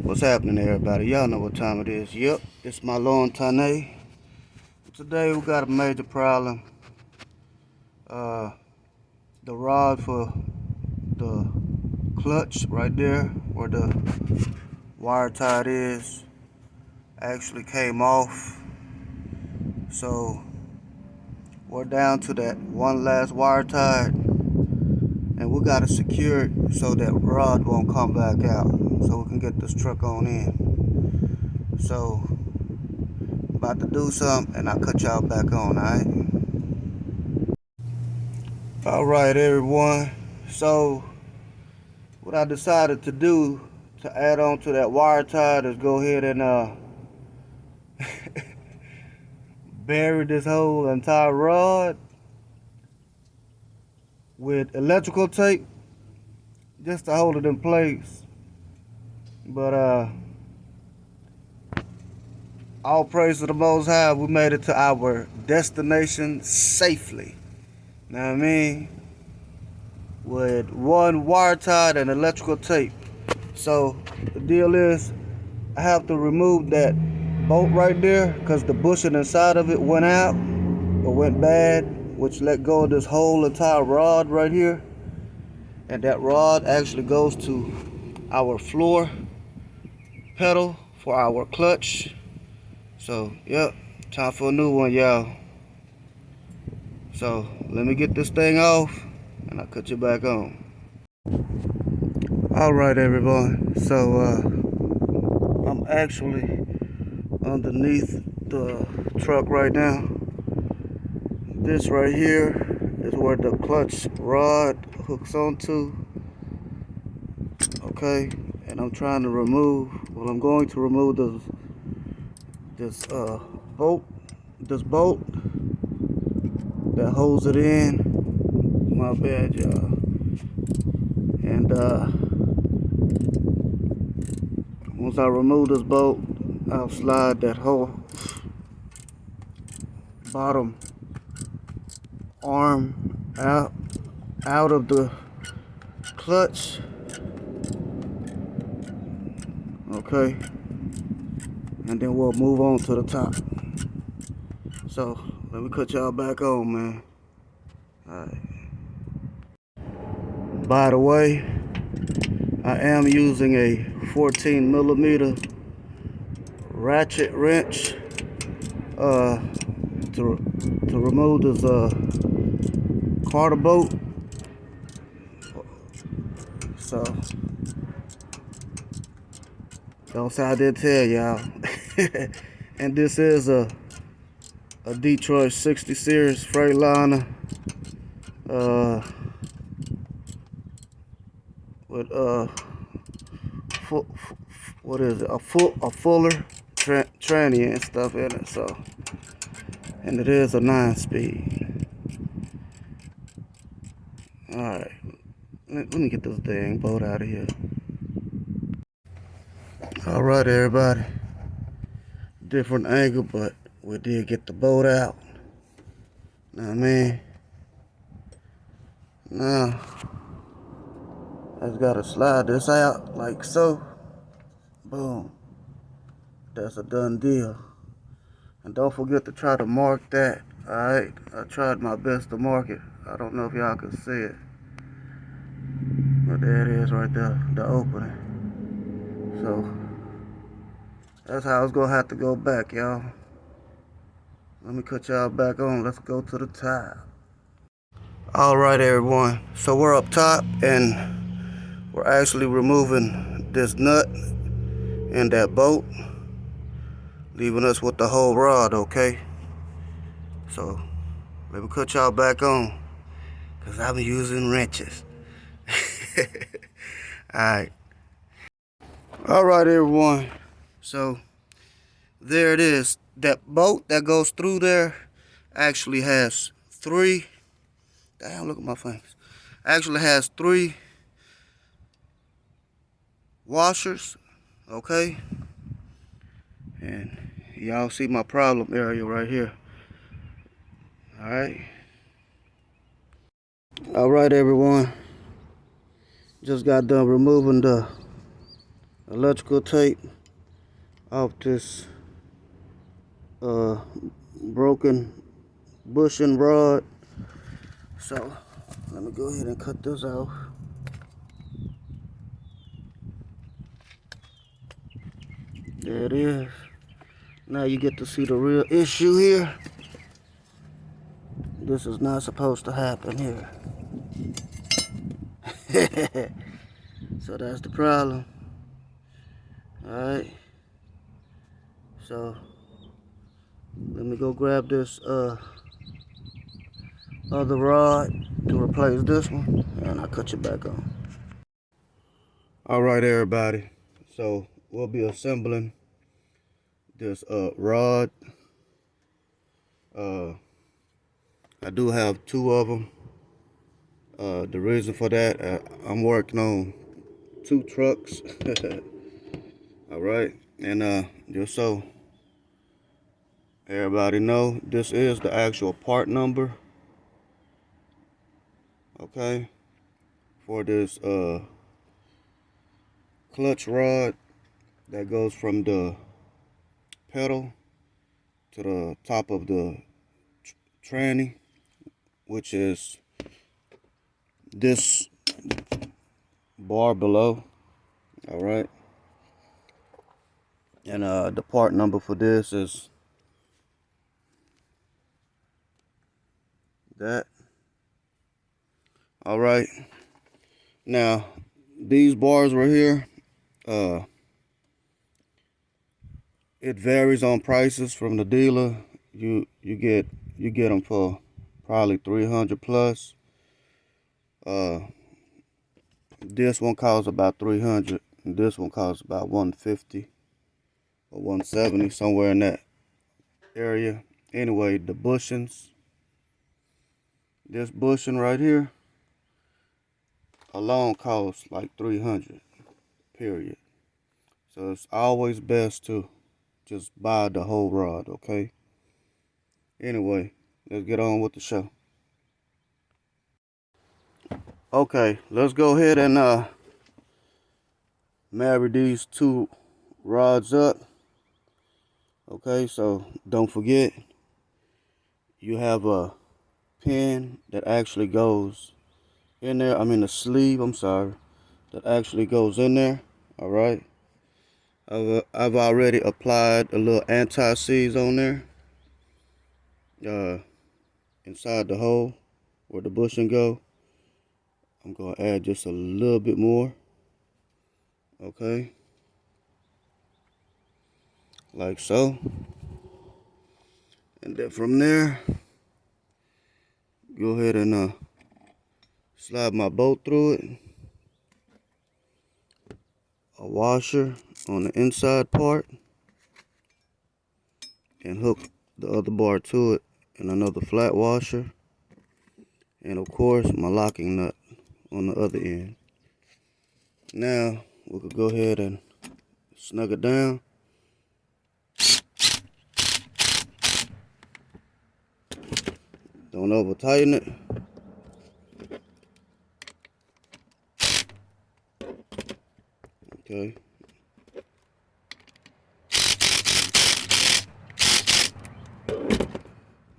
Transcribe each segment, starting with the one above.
What's happening, everybody? Y'all know what time it is. Yep, it's Mahlon Tane. Today we got a major problem. The rod for the clutch right there, where the wire tie is, actually came off. So we're down to that one last wire tie, and we gotta secure it so that rod won't come back out, so we can get this truck on in. So about to do something, and I'll cut y'all back on, alright everyone. So what I decided to do to add on to that wire tie is go ahead and bury this whole entire rod with electrical tape just to hold it in place. But all praise to the Most High, we made it to our destination safely. Know what I mean? With one wire tie and electrical tape. So the deal is, I have to remove that bolt right there because the bushing inside of it went out or went bad, which let go of this whole entire rod right here. And that rod actually goes to our floor pedal for our clutch. So yep, time for a new one, y'all. So let me get this thing off and I'll cut you back on. Alright everyone, so I'm actually underneath the truck right now. This right here is where the clutch rod hooks onto. Okay, and I'm trying to remove, well, I'm going to remove this bolt that holds it in. My bad, y'all. And once I remove this bolt, I'll slide that whole bottom arm out of the clutch. Okay, and then we'll move on to the top. So let me cut y'all back on, man. Alright. By the way, I am using a 14mm ratchet wrench to remove this quarter bolt. So don't say I didn't tell y'all. And this is a Detroit 60 series Freightliner with what is it? A fuller tranny and stuff in it. So, and it is a 9-speed. All right, let me get this dang bolt out of here. All right, everybody. Different angle, but we did get the bolt out. Know what I mean? Now, I just gotta slide this out like so. Boom. That's a done deal. And don't forget to try to mark that. Alright? I tried my best to mark it. I don't know if y'all can see it. But there it is right there, the opening. So, that's how it's gonna have to go back, y'all. Let me cut y'all back on. Let's go to the top. Alright, everyone. So we're up top and we're actually removing this nut and that bolt, leaving us with the whole rod, okay? So let me cut y'all back on, because I've been using wrenches. Alright. Alright, everyone. So there it is. That bolt that goes through there actually has three. Damn, look at my fingers. Actually has three washers, okay? And y'all see my problem area right here. Alright everyone, just got done removing the electrical tape off this broken bushing rod. So let me go ahead and cut this off. There it is. Now you get to see the real issue here. This is not supposed to happen here. So that's the problem. Alright. So let me go grab this other rod to replace this one, and I'll cut you back on. Alright everybody. So we'll be assembling this rod. I do have two of them. The reason for that, I'm working on 2 trucks. All right, and just so everybody know, this is the actual part number, okay, for this clutch rod that goes from the pedal to the top of the tranny, which is this bar below. All right, and the part number for this is that. All right, now these bars right here, it varies on prices from the dealer. You get them for probably 300 plus. This one costs about 300, and this one costs about 150 or 170, somewhere in that area. Anyway, the bushings, this bushing right here alone costs like 300, period. So it's always best to just buy the whole rod, okay? Anyway, let's get on with the show. Okay, let's go ahead and marry these 2 rods up. Okay, so don't forget, you have a pin that actually goes in there. I mean a sleeve, I'm sorry, that actually goes in there. All right, I've already applied a little anti-seize on there, inside the hole where the bushing go. I'm gonna add just a little bit more, okay, like so. And then from there, go ahead and slide my bolt through it. A washer on the inside part, and hook the other bar to it, and another flat washer, and of course my locking nut on the other end. Now we could go ahead and snug it down. Don't over tighten it. Okay.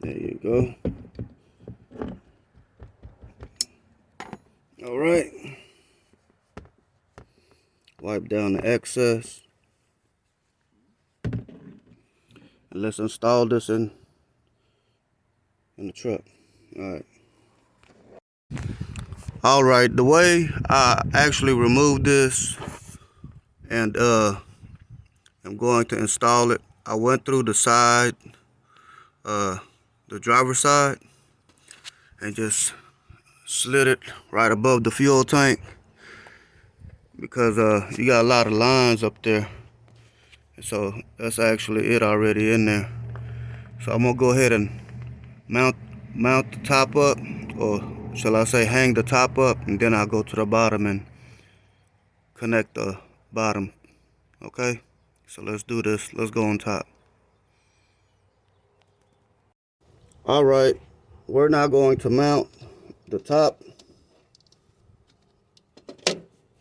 There you go. All right. Wipe down the excess. And let's install this in the truck. All right, the way I actually removed this and I'm going to install it, I went through the side, the driver's side, and just slid it right above the fuel tank, because you got a lot of lines up there. So that's actually it already in there. So I'm gonna go ahead and mount the top up, or shall I say hang the top up, and then I'll go to the bottom and connect the bottom. Okay, so let's do this. Let's go on top. All right, we're now going to mount the top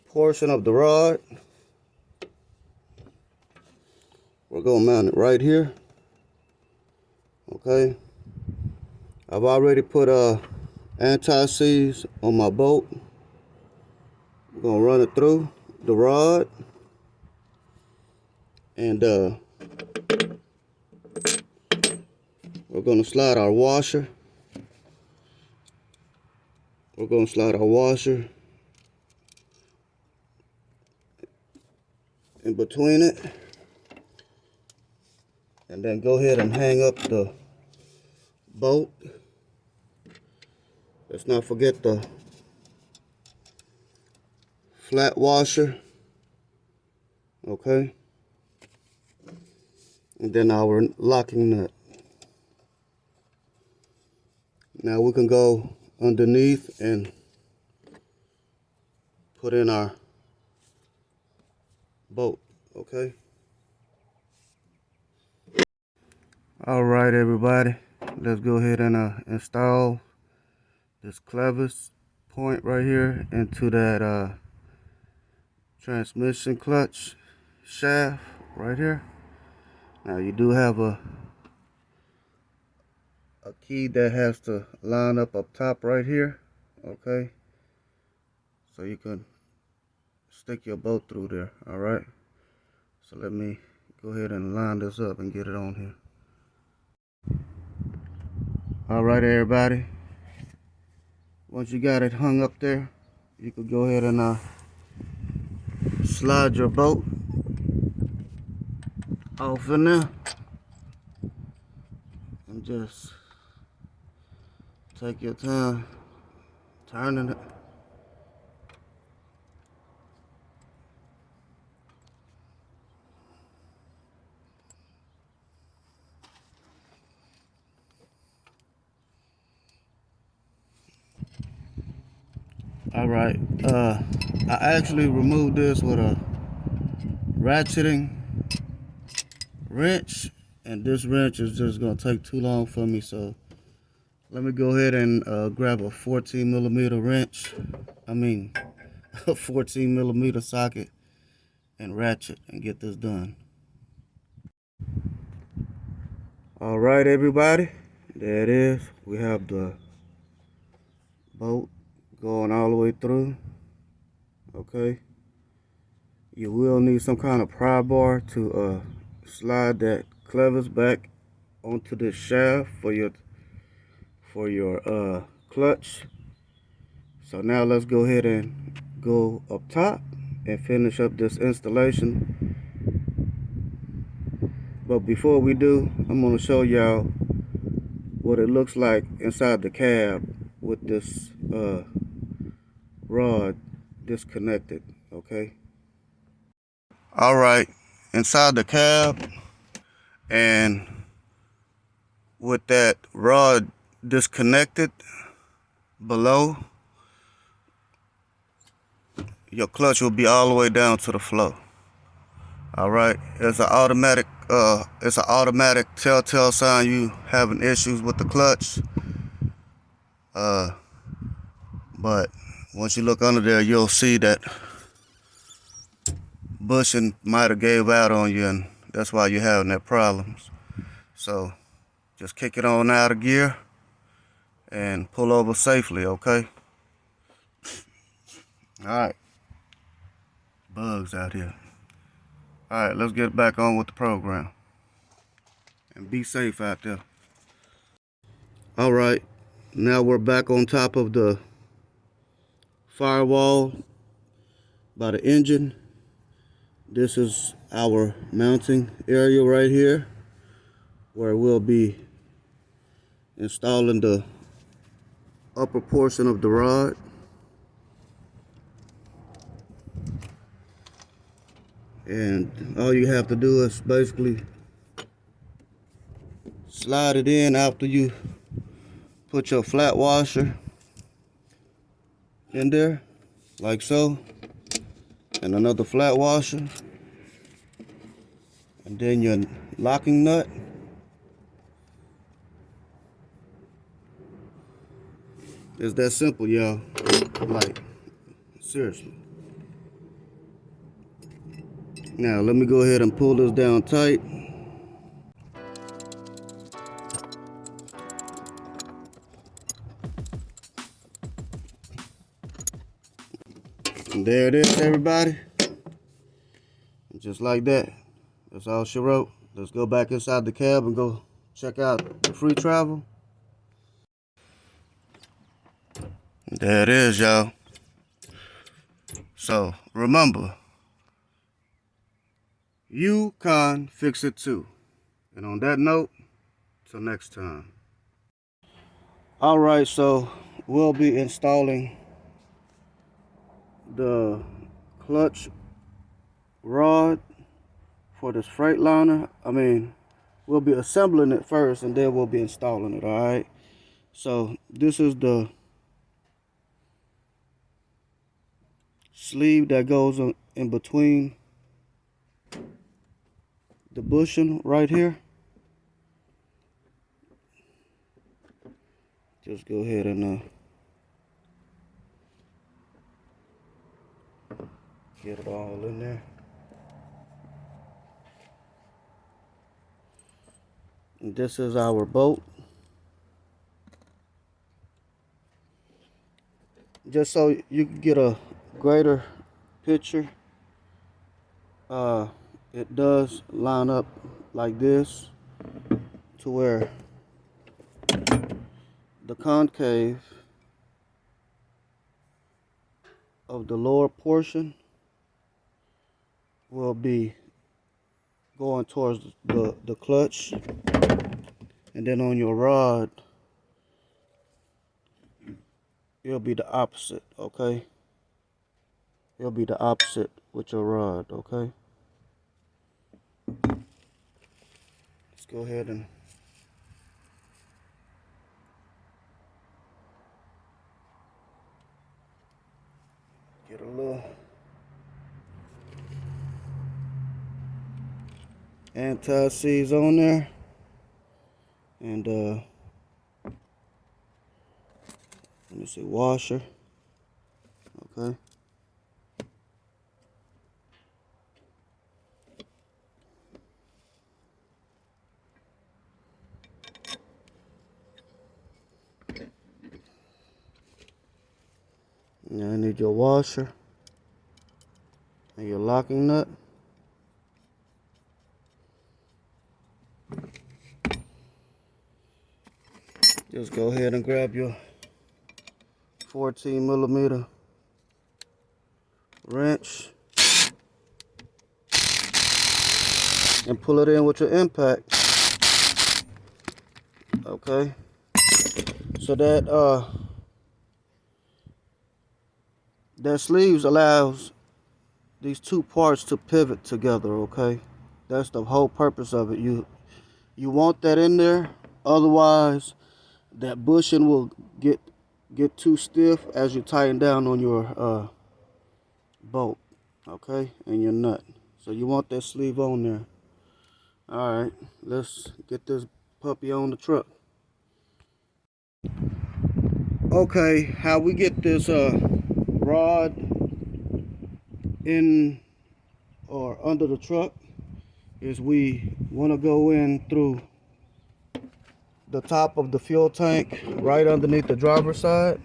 portion of the rod We're gonna mount it right here. Okay. I've already put anti-seize on my bolt. We're gonna run it through the rod, and we're gonna slide our washer. We're gonna slide our washer in between it, and then go ahead and hang up the bolt. Let's not forget the flat washer. Okay. And then our locking nut. Now we can go underneath and put in our bolt. Okay. All right, everybody. Let's go ahead and install this clevis point right here into that transmission clutch shaft right here. Now you do have a key that has to line up top right here. Okay, so you can stick your bolt through there. All right, so let me go ahead and line this up and get it on here. All right, everybody, once you got it hung up there, you could go ahead and slide your bolt off in there and just take your time turning it. All right, I actually removed this with a ratcheting wrench, and this wrench is just gonna take too long for me, so let me go ahead and grab a 14mm wrench. I mean a 14mm socket and ratchet and get this done. All right, everybody, there it is. We have the bolt going all the way through. Okay, you will need some kind of pry bar to slide that clevis back onto this shaft for your clutch. So now let's go ahead and go up top and finish up this installation. But before we do, I'm going to show y'all what it looks like inside the cab with this rod disconnected. Okay. All right, inside the cab, and with that rod disconnected below, your clutch will be all the way down to the floor. All right, it's an automatic telltale sign you having issues with the clutch. But once you look under there, you'll see that bushing might have gave out on you, and that's why you're having that problems. So just kick it on out of gear and pull over safely. Okay. All right. Bugs out here. All right, let's get back on with the program. And be safe out there. All right, now we're back on top of the firewall by the engine. This is our mounting area right here, where we'll be installing the upper portion of the rod. And all you have to do is basically slide it in after you put your flat washer in there, like so, and another flat washer, and then your locking nut. It's that simple, y'all. Like, seriously. Now let me go ahead and pull this down tight. there it is, everybody. Just like that. That's all she wrote. Let's go back inside the cab and go check out the free travel. There it is, y'all. So remember, you can fix it too. And on that note, till next time. Alright, so we'll be installing the clutch rod for this Freightliner. We'll be assembling it first and then we'll be installing it, alright? So this is the sleeve that goes in between the bushing right here. Just go ahead and get it all in there. And this is our bolt. Just so you can get a greater picture, it does line up like this to where the concave of the lower portion will be going towards the clutch, and then on your rod it'll be the opposite, okay? It'll be the opposite with your rod, okay? Let's go ahead and get a little anti-seize on there, and let me see, washer, okay? Now I need your washer and your locking nut. Just go ahead and grab your 14mm wrench and pull it in with your impact. Okay, so that sleeves allows these two parts to pivot together. Okay, that's the whole purpose of it. You want that in there, otherwise that bushing will get too stiff as you tighten down on your bolt, okay, and your nut. So you want that sleeve on there. All right, let's get this puppy on the truck. Okay, how we get this rod in or under the truck is we want to go in through the top of the fuel tank right underneath the driver's side.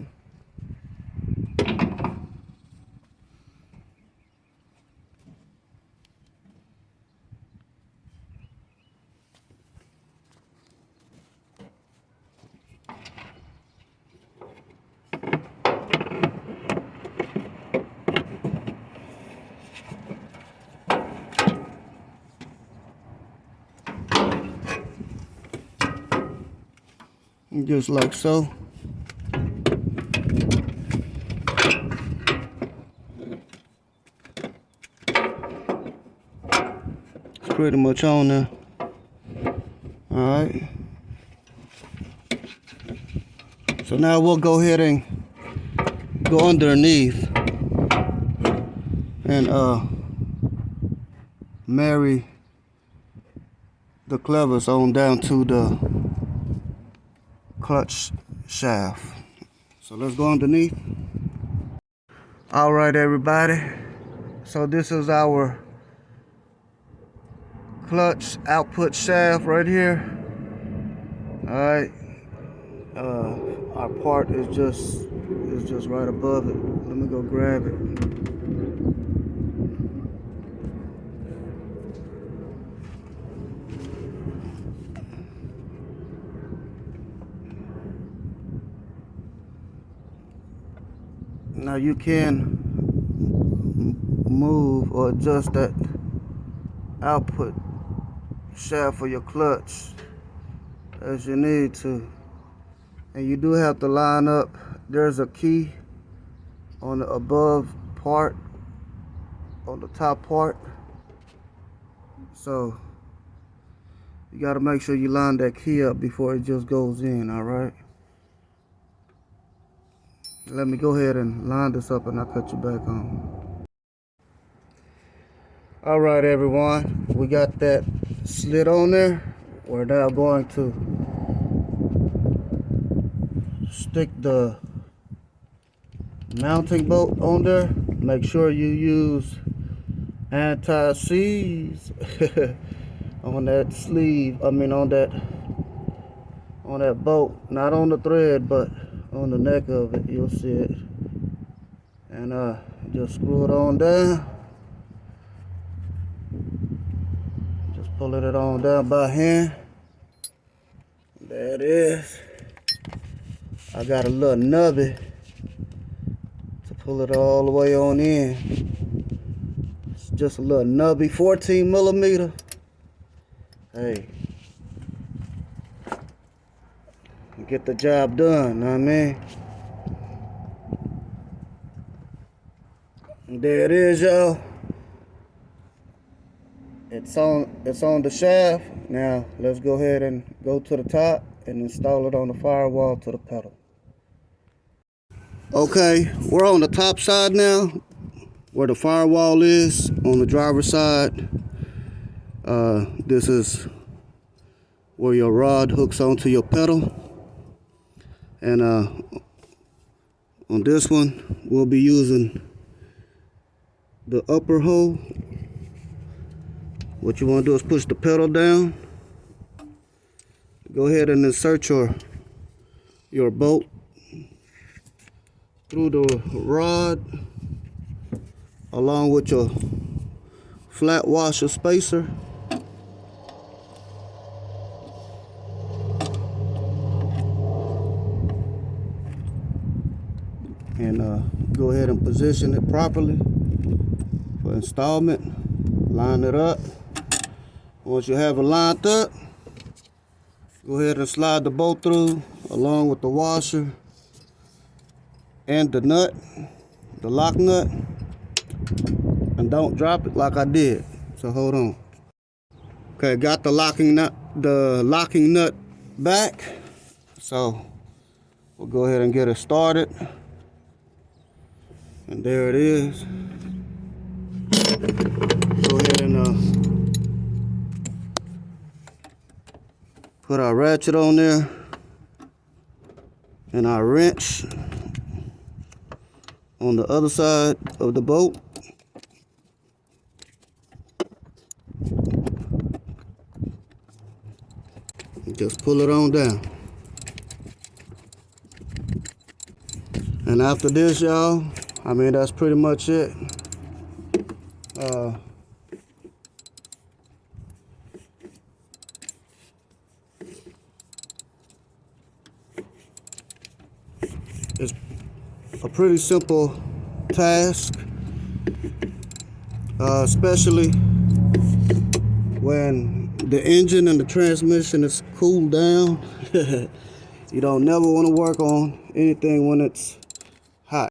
Just like so. It's pretty much on there. Alright. So now we'll go ahead and go underneath and marry the clevers on down to the clutch shaft. So let's go underneath. All right, everybody, so this is our clutch output shaft right here. All right, our part is just right above it. Let me go grab it. Now you can move or adjust that output shaft for your clutch as you need to. And you do have to line up. There's a key on the above part, on the top part. So you got to make sure you line that key up before it just goes in, all right? Let me go ahead and line this up and I'll cut you back on. All right, everyone, we got that slit on there. We're now going to stick the mounting bolt on there. Make sure you use anti-seize on that sleeve. I mean on that bolt, not on the thread, but on the neck of it. You'll see it. And just screw it on down. Just pulling it on down by hand. There it is. I got a little nubby to pull it all the way on in. It's just a little nubby, 14 millimeter. Hey, get the job done, know what I mean? And there it is, y'all. It's on the shaft. Now let's go ahead and go to the top and install it on the firewall to the pedal. Okay, we're on the top side now, where the firewall is on the driver's side. This is where your rod hooks onto your pedal. And on this one, we'll be using the upper hole. What you want to do is push the pedal down. Go ahead and insert your bolt through the rod along with your flat washer spacer. And go ahead and position it properly for installment. Line it up. Once you have it lined up, go ahead and slide the bolt through along with the washer and the nut, the lock nut, and don't drop it like I did. So hold on. Okay, got the locking nut back. So we'll go ahead and get it started. And there it is. Go ahead and put our ratchet on there and our wrench on the other side of the bolt. Just pull it on down. And after this, y'all, I mean, that's pretty much it. It's a pretty simple task, especially when the engine and the transmission is cooled down. You don't never want to work on anything when it's hot.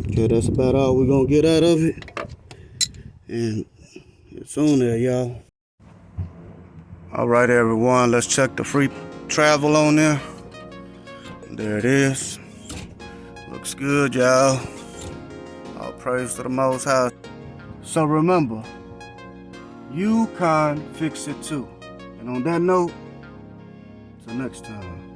Okay, that's about all we're gonna get out of it. And it's on there, y'all. All right, everyone, let's check the free travel on there. There it is. Looks good, y'all. All praise to the Most High. So remember, you can fix it too. And on that note, till next time.